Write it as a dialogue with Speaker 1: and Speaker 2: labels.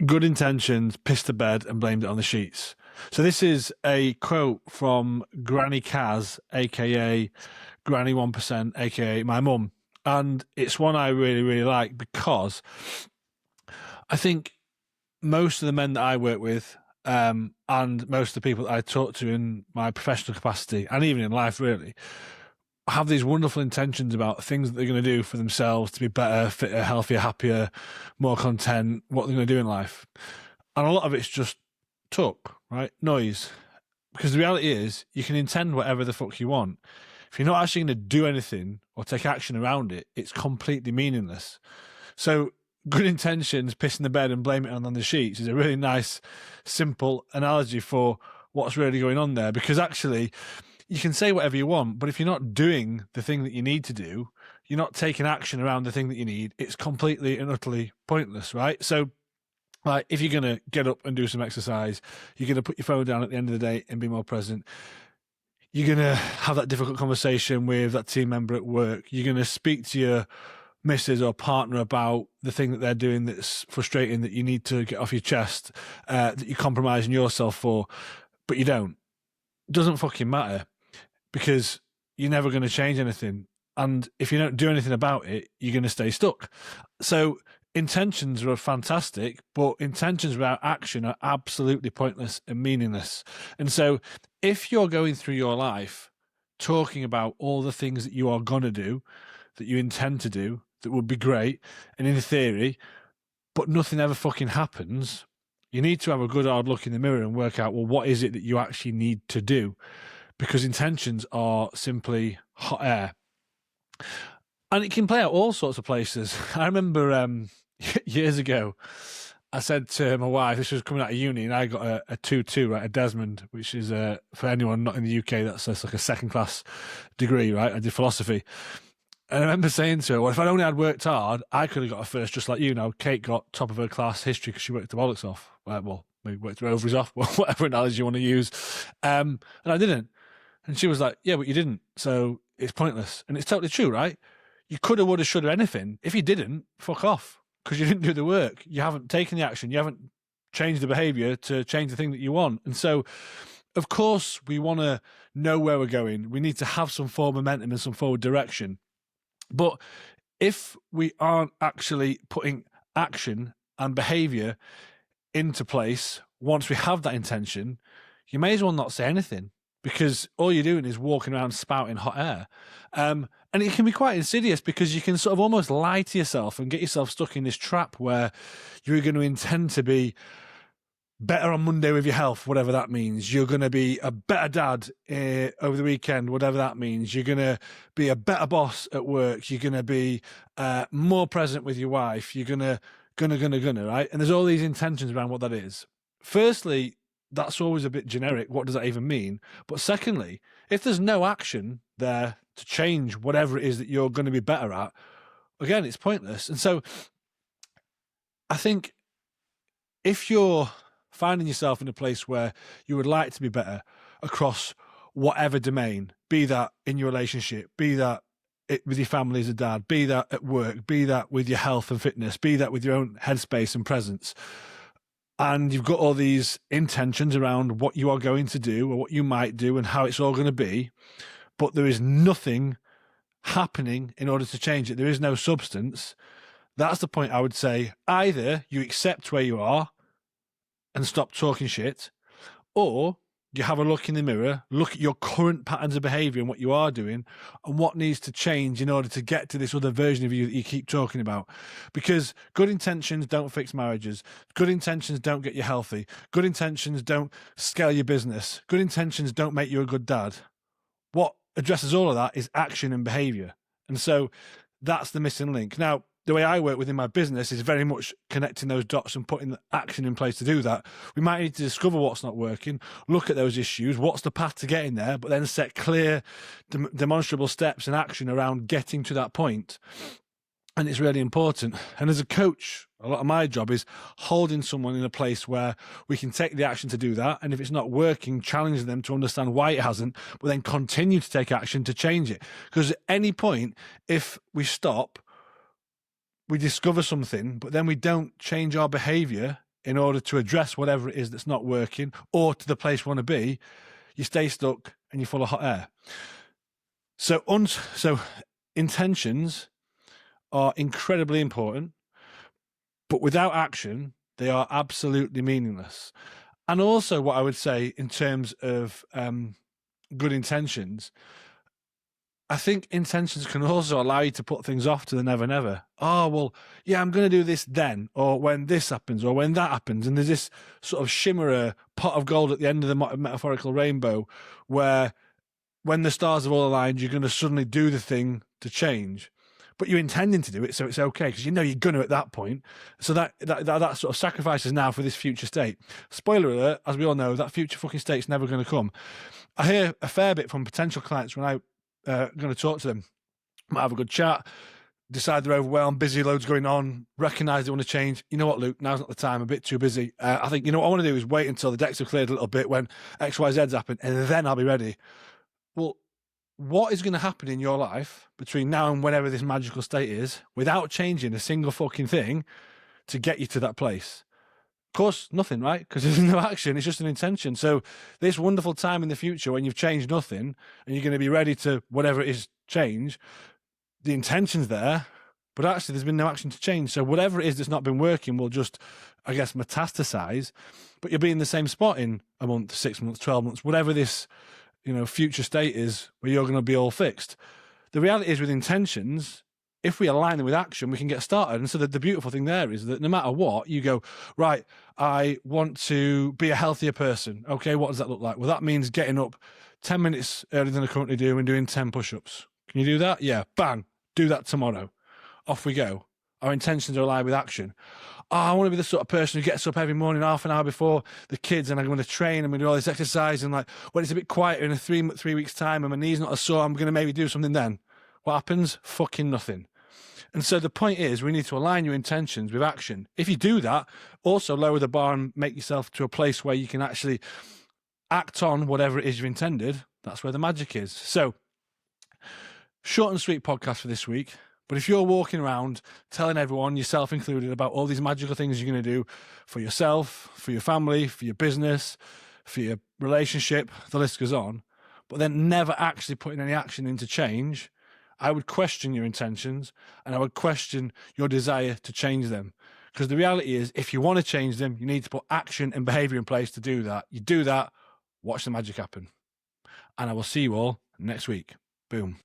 Speaker 1: Good intentions, pissed the bed and blamed it on the sheets. So this is a quote from Granny Kaz, aka Granny 1%, aka my mum. And it's one I really, really like because I think most of the men that I work with, and most of the people that I talk to in my professional capacity and even in life really, have these wonderful intentions about things that they're going to do for themselves to be better, fitter, healthier, happier, more content, what they're going to do in life. And a lot of it's just talk, right? Noise. Because the reality is, you can intend whatever the fuck you want. If you're not actually going to do anything or take action around it, it's completely meaningless. So good intentions, pissing the bed and blame it on the sheets is a really nice, simple analogy for what's really going on there. Because actually, you can say whatever you want, but if you're not doing the thing that you need to do, you're not taking action around the thing that you need, it's completely and utterly pointless, right? So, like, if you're going to get up and do some exercise, you're going to put your phone down at the end of the day and be more present. You're going to have that difficult conversation with that team member at work. You're going to speak to your missus or partner about the thing that they're doing that's frustrating, that you need to get off your chest, that you're compromising yourself for, but you don't. It doesn't fucking matter. Because you're never going to change anything. And if you don't do anything about it, you're going to stay stuck. So intentions are fantastic, but intentions without action are absolutely pointless and meaningless. And so if you're going through your life talking about all the things that you are going to do, that you intend to do, that would be great, and in theory, but nothing ever fucking happens, you need to have a good hard look in the mirror and work out, well, what is it that you actually need to do? Because intentions are simply hot air. And it can play out all sorts of places. I remember years ago, I said to my wife, this was coming out of uni, and I got a 2-2, right, a Desmond, which is, for anyone not in the UK, that's like a second-class degree, right? I did philosophy. And I remember saying to her, well, if I'd only had worked hard, I could have got a first just like you. Now, Kate got top of her class history because she worked the bollocks off. Well, maybe worked her ovaries off, whatever analogy you want to use. And I didn't. And she was like, yeah, but you didn't. So it's pointless. And it's totally true, right? You coulda, woulda, shoulda, anything. If you didn't, fuck off. Because you didn't do the work. You haven't taken the action. You haven't changed the behavior to change the thing that you want. And so, of course, we want to know where we're going. We need to have some forward momentum and some forward direction. But if we aren't actually putting action and behavior into place once we have that intention, you may as well not say anything. Because all you're doing is walking around spouting hot air. And it can be quite insidious because you can sort of almost lie to yourself and get yourself stuck in this trap where you're going to intend to be better on Monday with your health, whatever that means. You're going to be a better dad over the weekend, whatever that means. You're going to be a better boss at work. You're going to be more present with your wife. You're going to, right? And there's all these intentions around what that is. Firstly, that's always a bit generic. What does that even mean? But secondly, if there's no action there to change whatever it is that you're going to be better at, again, it's pointless. And so I think if you're finding yourself in a place where you would like to be better across whatever domain, be that in your relationship, be that with your family as a dad, be that at work, be that with your health and fitness, be that with your own headspace and presence, and you've got all these intentions around what you are going to do or what you might do and how it's all going to be, but there is nothing happening in order to change it. There is no substance. That's the point I would say. Either you accept where you are and stop talking shit, or you have a look in the mirror, look at your current patterns of behavior and what you are doing and what needs to change in order to get to this other version of you that you keep talking about. Because good intentions don't fix marriages. Good intentions don't get you healthy. Good intentions don't scale your business. Good intentions don't make you a good dad. What addresses all of that is action and behavior. And so that's the missing link. Now, the way I work within my business is very much connecting those dots and putting the action in place to do that. We might need to discover what's not working, look at those issues, what's the path to getting there, but then set clear, demonstrable steps and action around getting to that point. And it's really important. And as a coach, a lot of my job is holding someone in a place where we can take the action to do that. And if it's not working, challenge them to understand why it hasn't, but then continue to take action to change it. Because at any point, if we stop, we discover something, but then we don't change our behavior, in order to address whatever it is that's not working or to the place you want to be, you stay stuck and you're full of hot air. So intentions are incredibly important, but without action, they are absolutely meaningless. And also what I would say in terms of good intentions, I think intentions can also allow you to put things off to the never, never. Oh, well, yeah, I'm going to do this then, or when this happens, or when that happens. And there's this sort of shimmerer pot of gold at the end of the metaphorical rainbow where when the stars have all aligned, you're going to suddenly do the thing to change. But you're intending to do it, so it's okay, because you know you're going to at that point. So that sort of sacrifices now for this future state. Spoiler alert, as we all know, that future fucking state's never going to come. I hear a fair bit from potential clients when I'm going to talk to them. Might have a good chat, decide they're overwhelmed, busy, loads going on, recognise they want to change. You know what, Luke, now's not the time, I'm a bit too busy. I think, you know what I want to do is wait until the decks have cleared a little bit when X, Y, Z's happen, and then I'll be ready. Well, what is going to happen in your life between now and whenever this magical state is without changing a single fucking thing to get you to that place? Of course, nothing, right? Because there's no action. It's just an intention. So this wonderful time in the future when you've changed nothing and you're going to be ready to whatever it is change, the intention's there, but actually there's been no action to change. So whatever it is that's not been working will just, I guess, metastasize, but you'll be in the same spot in a month, 6 months, 12 months, whatever this, future state is where you're going to be all fixed. The reality is with intentions, if we align them with action, we can get started. And so the beautiful thing there is that no matter what, you go, right, I want to be a healthier person. Okay, what does that look like? Well, that means getting up 10 minutes earlier than I currently do and doing 10 push-ups. Can you do that? Yeah, bang, do that tomorrow. Off we go. Our intentions are aligned with action. Oh, I want to be the sort of person who gets up every morning half an hour before the kids and I'm going to train and we do all this exercise and like when it's a bit quieter in a 3 weeks time and my knee's not as sore, I'm going to maybe do something then. What happens? Fucking nothing. And so the point is we need to align your intentions with action. If you do that, also lower the bar and make yourself to a place where you can actually act on whatever it is you've intended. That's where the magic is. So short and sweet podcast for this week. But if you're walking around telling everyone, yourself included, about all these magical things you're going to do for yourself, for your family, for your business, for your relationship, the list goes on, but then never actually putting any action into change, I would question your intentions and I would question your desire to change them. Because the reality is, if you want to change them, you need to put action and behaviour in place to do that. You do that, watch the magic happen. And I will see you all next week. Boom.